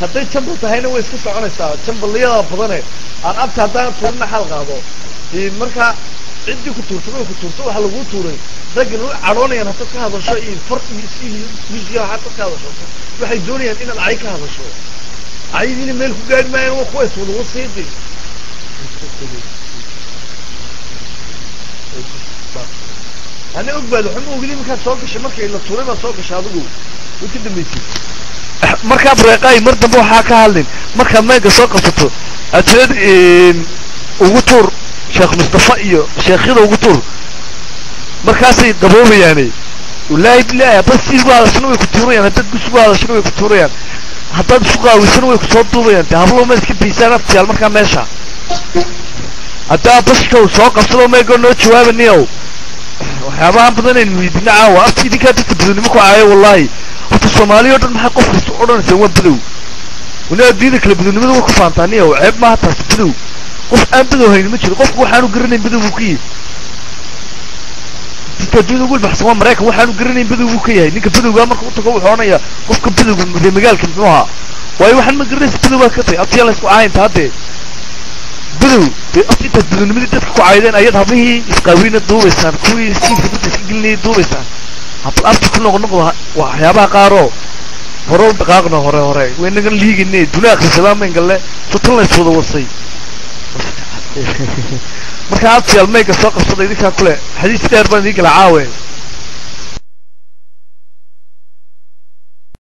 hadday jambal tahayna way iska soconaysaa jambaliyada badane aan abta haddaan tuurna xal qaado markaa ciddii ku tuurto waxa lagu tuuray raggan u cadhoonayaan haddaad ka hadasho iyo far iyo ismiisiya haddaad ka hadasho waxay doonayaan inaad cay ka hadasho caydiina meel ku gaadhi maayaan waa kuwa iswada wasiiqi أنا أقبل حمو قليل مكان سوق الشمركة إلا الطوري ما سوق الشاذقو وكده ميتي مركب رقاي مرد بو حاكا هالين مركب مايقا سوق السطو أتريد وقطور شيخ مصطفى إيو شيخ إذا وقطور مركاسي قبوبي يعني والله بالله بس يسقوا على شنو يكتوريان هتاد قسقوا على شنو يكتوريان هتاد سقوا وشنو يكتوريان تهبلو ماسك بيسانا فتيال مركب ماشا هتاد بسكو سوق السطو ما يقول نو جواب النيو waxyaabaha badan aynu weydiina caawa afkiidii kaa dadka badownimo ku caayo wallaahi horta soomaaliya o dhan maxay qofka isu odhanaysaa waa badow weli adduunyada kale badownimada way ku faantaaniya ceeb maaha taas badow qof aan badow hayni ma jiro qofku waxaanu garanayn badow buu ka yahay dadka adduunyada ugu ilbaxsan waa maraykan waxaanu garanayn badow buu ka yahay ninka badowgaa marka u tago wuxuu odhanayaa qofka badowga ree magaalka muxuu ahaa waayo waxaan ma garanaysa badow baad ka tahay abtiyaa laysku caayinta haddee بدو أنت بدو نمدي تدخل عايدين أيضا به إسقاوين الدوبسان كوي سيف بدي سجلني الدوبسان هبل أنت كنا قلنا وحيابها قارو هرول دقاقنا هراء وين نقول ليه إني دنيا خسلام من قال له تطلع سودا وصي ما كان عاد في الميك الساق الصدق ذيك كله حديث تربان ذيك العاوي